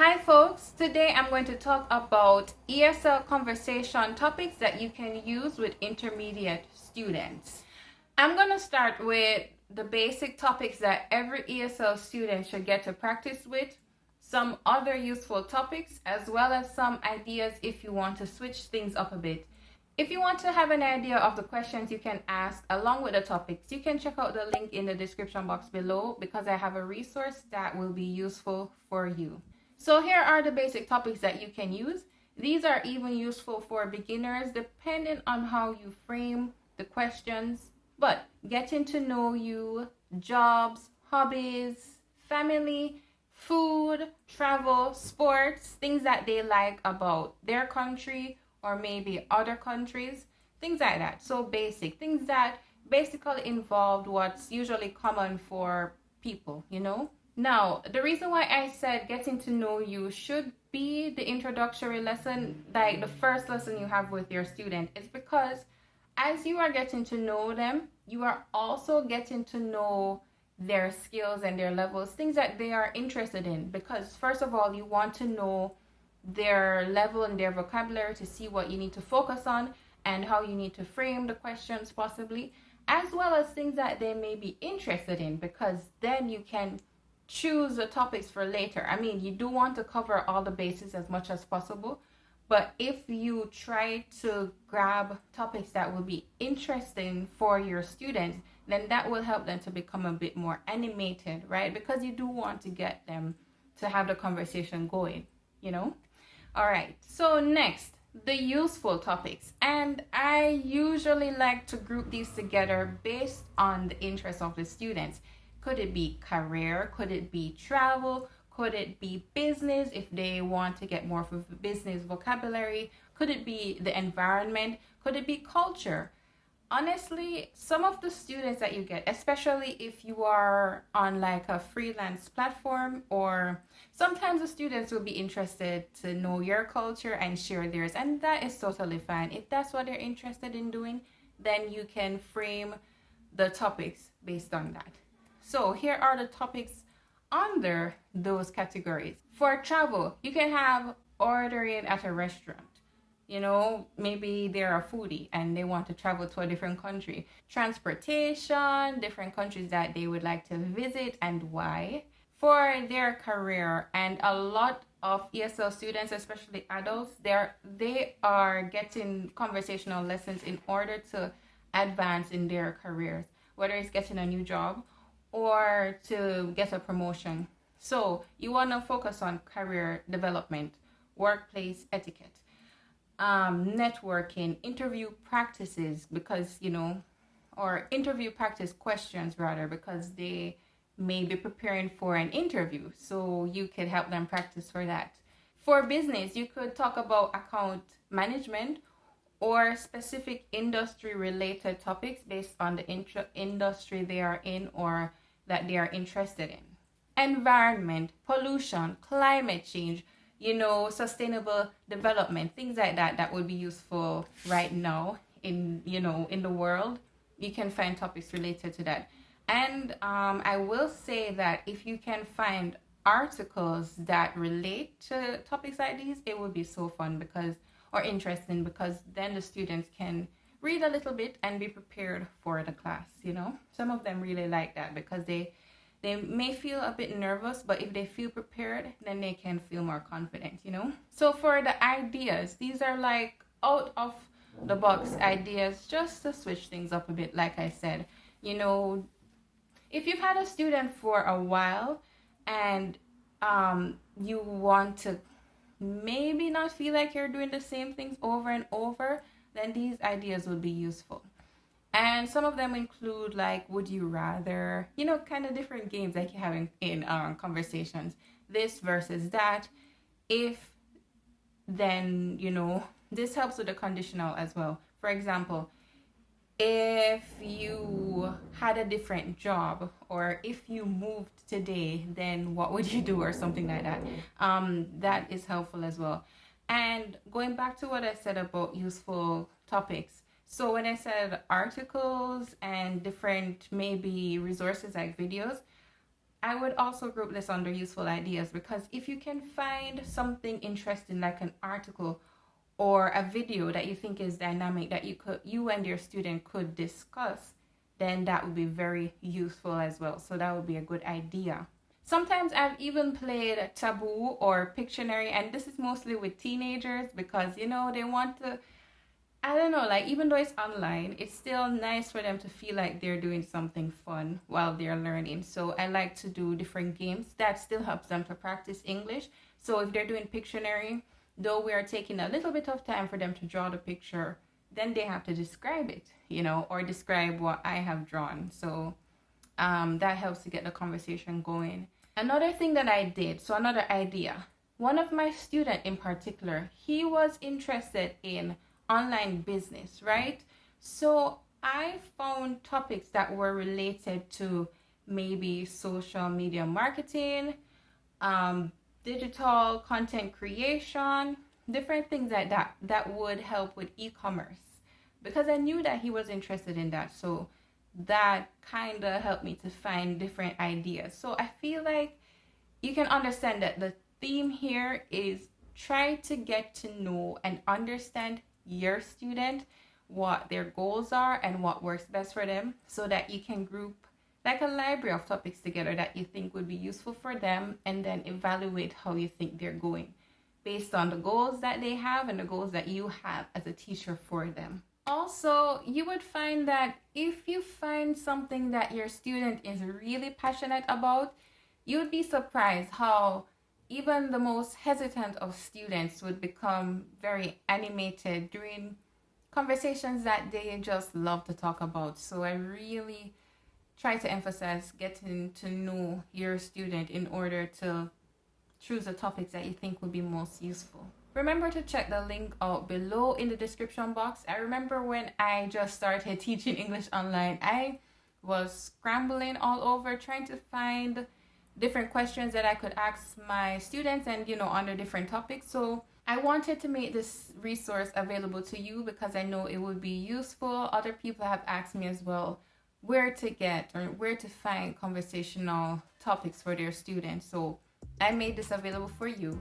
Hi folks, today I'm going to talk about ESL conversation topics that you can use with intermediate students. I'm going to start with the basic topics that every ESL student should get to practice with, some other useful topics, as well as some ideas if you want to switch things up a bit. If you want to have an idea of the questions you can ask along with the topics, you can check out the link in the description box below because I have a resource that will be useful for you. So here are the basic topics that you can use. These are even useful for beginners depending on how you frame the questions. But getting to know you, jobs, hobbies, family, food, travel, sports, things that they like about their country or maybe other countries, things like that. So basic, things that basically involved what's usually common for people, Now, the reason why I said getting to know you should be the introductory lesson, like the first lesson you have with your student, is because as you are getting to know them, you are also getting to know their skills and their levels, things that they are interested in. Because first of all, you want to know their level and their vocabulary to see what you need to focus on and how you need to frame the questions possibly, as well as things that they may be interested in, because then you can choose the topics for later. I mean, you do want to cover all the bases as much as possible, but if you try to grab topics that will be interesting for your students, then that will help them to become a bit more animated, right? Because you do want to get them to have the conversation going, All right, so next, the useful topics. And I usually like to group these together based on the interest of the students. Could it be career? Could it be travel? Could it be business if they want to get more of business vocabulary? Could it be the environment? Could it be culture? Honestly, some of the students that you get, especially if you are on like a freelance platform, or sometimes the students will be interested to know your culture and share theirs, and that is totally fine. If that's what they're interested in doing, then you can frame the topics based on that. So here are the topics under those categories. For travel, you can have ordering at a restaurant. Maybe they're a foodie and they want to travel to a different country. Transportation, different countries that they would like to visit and why. For their career, and a lot of ESL students, especially adults, they are getting conversational lessons in order to advance in their careers, whether it's getting a new job or to get a promotion. So you want to focus on career development, workplace etiquette, networking, interview practices, because, or interview practice questions rather, because they may be preparing for an interview. So you could help them practice for that. For business, you could talk about account management or specific industry related topics based on the industry they are in or that they are interested in. Environment, pollution, climate change, sustainable development, things like that would be useful right now in the world. You can find topics related to that. And I will say that if you can find articles that relate to topics like these, it would be so fun or interesting, because then the students can read a little bit and be prepared for the class. Some of them really like that because they may feel a bit nervous, but if they feel prepared, then they can feel more confident. So for the ideas, these are like out of the box ideas just to switch things up a bit. Like I said, if you've had a student for a while and you want to maybe not feel like you're doing the same things over and over, then these ideas would be useful. And some of them include like, would you rather, kind of different games like you're having in conversations, this versus that. If then, this helps with the conditional as well. For example, if you had a different job, or if you moved today, then what would you do, or something like that. That is helpful as well. And going back to what I said about useful topics, so when I said articles and different maybe resources like videos, I would also group this under useful ideas, because if you can find something interesting like an article or a video that you think is dynamic that you and your student could discuss, then that would be very useful as well. So that would be a good idea. Sometimes I've even played Taboo or Pictionary, and this is mostly with teenagers because, you know, they want to, I don't know, like, even though it's online, it's still nice for them to feel like they're doing something fun while they're learning. So I like to do different games that still helps them to practice English. So if they're doing Pictionary, though we are taking a little bit of time for them to draw the picture, then they have to describe it, you know, or describe what I have drawn. So that helps to get the conversation going. Another thing that I did, so another idea, one of my students in particular, he was interested in online business, right? So I found topics that were related to maybe social media marketing, digital content creation, different things like that that would help with e-commerce, because I knew that he was interested in that. So that kind of helped me to find different ideas. So I feel like you can understand that the theme here is try to get to know and understand your student, what their goals are and what works best for them, so that you can group like a library of topics together that you think would be useful for them, and then evaluate how you think they're going based on the goals that they have and the goals that you have as a teacher for them. Also, you would find that if you find something that your student is really passionate about, you'd be surprised how even the most hesitant of students would become very animated during conversations that they just love to talk about. So I really try to emphasize getting to know your student in order to choose the topics that you think would be most useful. Remember to check the link out below in the description box. I remember when I just started teaching English online, I was scrambling all over trying to find different questions that I could ask my students, and, you know, under different topics. So I wanted to make this resource available to you because I know it would be useful. Other people have asked me as well where to get or where to find conversational topics for their students. So I made this available for you.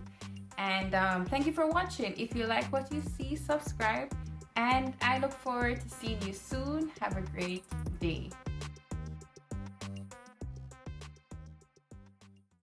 And thank you for watching. If you like what you see, subscribe. And I look forward to seeing you soon. Have a great day.